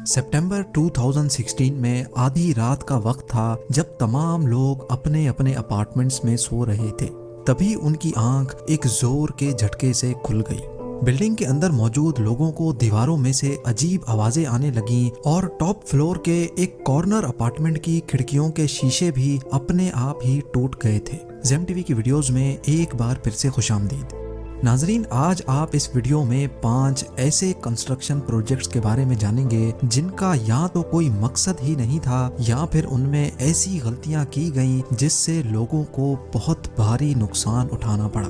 सितंबर 2016 में आधी रात का वक्त था जब तमाम लोग अपने अपने अपार्टमेंट्स में सो रहे थे। तभी उनकी आंख एक जोर के झटके से खुल गई। बिल्डिंग के अंदर मौजूद लोगों को दीवारों में से अजीब आवाजें आने लगीं और टॉप फ्लोर के एक कॉर्नर अपार्टमेंट की खिड़कियों के शीशे भी अपने आप ही टूट गए थे। ज़ेम टीवी की वीडियोस में एक बार फिर से खुशामदीद। नाजरीन, आज आप इस वीडियो में 5 ऐसे कंस्ट्रक्शन प्रोजेक्ट्स के बारे में जानेंगे जिनका या तो कोई मकसद ही नहीं था या फिर उनमें ऐसी गलतियां की गईं जिससे लोगों को बहुत भारी नुकसान उठाना पड़ा।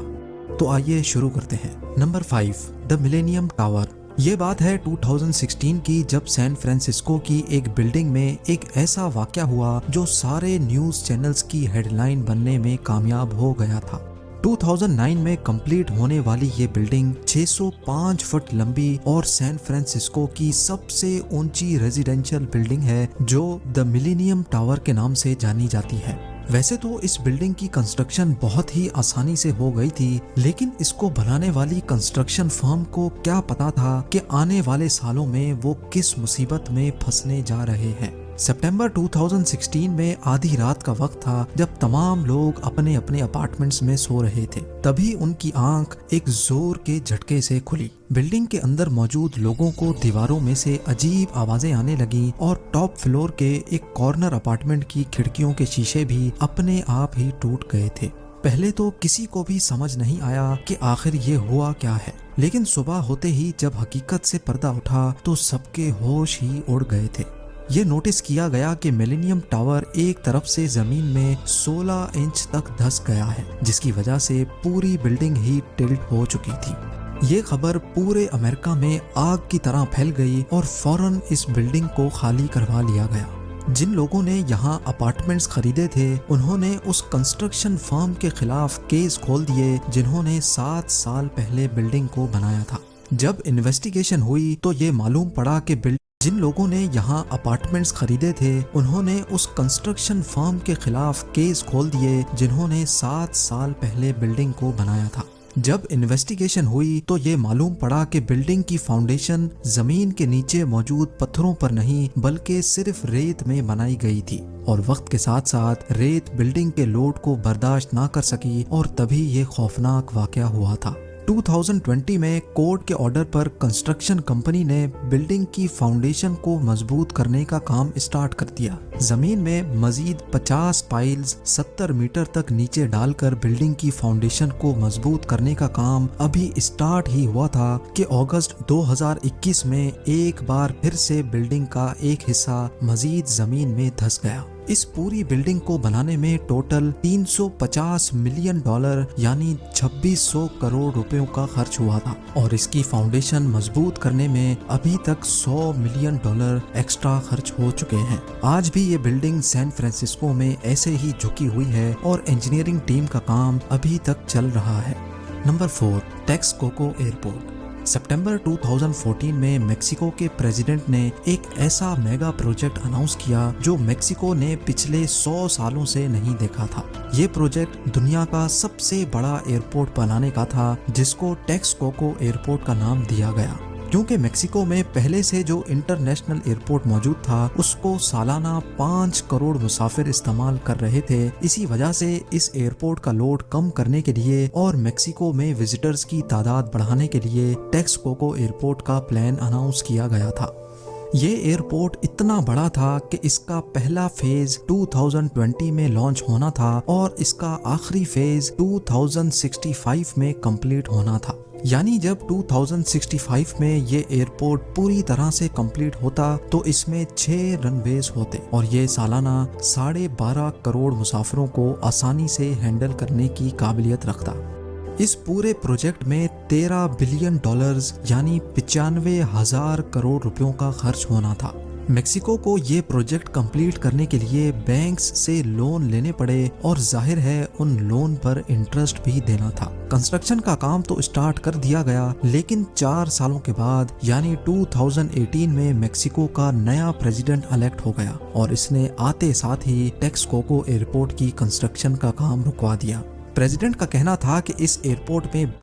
तो आइए शुरू करते हैं। Number 5, the millennium tower. ये बात है 2016 की, जब सैन फ्रांसिस्को की एक बिल्डिंग में एक ऐसा वाकया हुआ जो सारे न्यूज चैनल्स की हेडलाइन बनने में कामयाब हो गया था। 2009 में कंप्लीट होने वाली ये बिल्डिंग 605 फुट लंबी और सैन फ्रांसिस्को की सबसे ऊंची रेजिडेंशियल बिल्डिंग है जो द मिलेनियम टावर के नाम से जानी जाती है। वैसे तो इस बिल्डिंग की कंस्ट्रक्शन बहुत ही आसानी से हो गई थी, लेकिन इसको बनाने वाली कंस्ट्रक्शन फर्म को क्या पता था कि आने वाले सालों में वो किस मुसीबत में फंसने जा रहे हैं। सितंबर 2016 में आधी रात का वक्त था जब तमाम लोग अपने अपने अपार्टमेंट्स में सो रहे थे। तभी उनकी आंख एक जोर के झटके से खुली। बिल्डिंग के अंदर मौजूद लोगों को दीवारों में से अजीब आवाजें आने लगी और टॉप फ्लोर के एक कॉर्नर अपार्टमेंट की खिड़कियों के शीशे भी अपने आप ही टूट गए थे। पहले तो किसी को भी समझ नहीं आया कि आखिर ये हुआ क्या है, लेकिन सुबह होते ही जब हकीकत से पर्दा उठा तो सबके होश ही उड़ गए थे। ये नोटिस किया गया कि मिलेनियम टावर एक तरफ से जमीन में 16 इंच तक धंस गया है, जिसकी वजह से पूरी बिल्डिंग ही टिल्ट हो चुकी थी। ये खबर पूरे अमेरिका में आग की तरह फैल गई और फौरन इस बिल्डिंग को खाली करवा लिया गया। जिन लोगों ने यहाँ अपार्टमेंट्स खरीदे थे उन्होंने उस कंस्ट्रक्शन फर्म के खिलाफ केस खोल दिए जिन्होंने 7 साल पहले बिल्डिंग को बनाया था। जब इन्वेस्टिगेशन हुई तो ये मालूम पड़ा कि जिन लोगों ने यहाँ अपार्टमेंट्स खरीदे थे उन्होंने उस कंस्ट्रक्शन फर्म के खिलाफ केस खोल दिए जिन्होंने 7 साल पहले बिल्डिंग को बनाया था। जब इन्वेस्टिगेशन हुई तो ये मालूम पड़ा कि बिल्डिंग की फाउंडेशन जमीन के नीचे मौजूद पत्थरों पर नहीं बल्कि सिर्फ रेत में बनाई गई थी और वक्त के साथ साथ रेत बिल्डिंग के लोड को बर्दाश्त ना कर सकी और तभी ये खौफनाक वाकया हुआ था। 2020 में कोर्ट के ऑर्डर पर कंस्ट्रक्शन कंपनी ने बिल्डिंग की फाउंडेशन को मजबूत करने का काम स्टार्ट कर दिया। जमीन में मजीद 50 पाइल्स 70 मीटर तक नीचे डालकर बिल्डिंग की फाउंडेशन को मजबूत करने का काम अभी स्टार्ट ही हुआ था कि अगस्त 2021 में एक बार फिर से बिल्डिंग का एक हिस्सा मजीद जमीन में धंस गया। इस पूरी बिल्डिंग को बनाने में टोटल $350 मिलियन यानी 2600 करोड़ रुपयों का खर्च हुआ था और इसकी फाउंडेशन मजबूत करने में अभी तक $100 मिलियन एक्स्ट्रा खर्च हो चुके हैं। आज भी ये बिल्डिंग सैन फ्रांसिस्को में ऐसे ही झुकी हुई है और इंजीनियरिंग टीम का काम अभी तक चल रहा है। Number 4, Texcoco airport. सितंबर 2014 में मेक्सिको के प्रेसिडेंट ने एक ऐसा मेगा प्रोजेक्ट अनाउंस किया जो मेक्सिको ने पिछले 100 सालों से नहीं देखा था। ये प्रोजेक्ट दुनिया का सबसे बड़ा एयरपोर्ट बनाने का था जिसको टेक्सकोको एयरपोर्ट का नाम दिया गया। क्योंकि मेक्सिको में पहले से जो इंटरनेशनल एयरपोर्ट मौजूद था उसको सालाना 5 करोड़ मुसाफिर इस्तेमाल कर रहे थे। इसी वजह से इस एयरपोर्ट का लोड कम करने के लिए और मेक्सिको में विजिटर्स की तादाद बढ़ाने के लिए टेक्सकोको एयरपोर्ट का प्लान अनाउंस किया गया था। ये एयरपोर्ट इतना बड़ा था कि इसका पहला फेज 2020 में लॉन्च होना था और इसका आखिरी फेज 2065 में कंप्लीट होना था। यानी जब 2065 में ये एयरपोर्ट पूरी तरह से कंप्लीट होता तो इसमें 6 रनवेज होते और ये सालाना 12.5 करोड़ मुसाफिरों को आसानी से हैंडल करने की काबिलियत रखता। इस पूरे प्रोजेक्ट में $13 बिलियन यानी 95,000 करोड़ रुपयों का खर्च होना था। मेक्सिको को ये प्रोजेक्ट कंप्लीट करने के लिए बैंक्स से लोन लेने पड़े और जाहिर है उन लोन पर इंटरेस्ट भी देना था। कंस्ट्रक्शन का काम तो स्टार्ट कर दिया गया, लेकिन 4 सालों के बाद यानी 2018 में मेक्सिको का नया प्रेसिडेंट इलेक्ट हो गया और इसने आते साथ ही टेक्सकोको एयरपोर्ट की कंस्ट्रक्शन का काम रुकवा दिया। प्रेसिडेंट का कहना था कि इस एयरपोर्ट में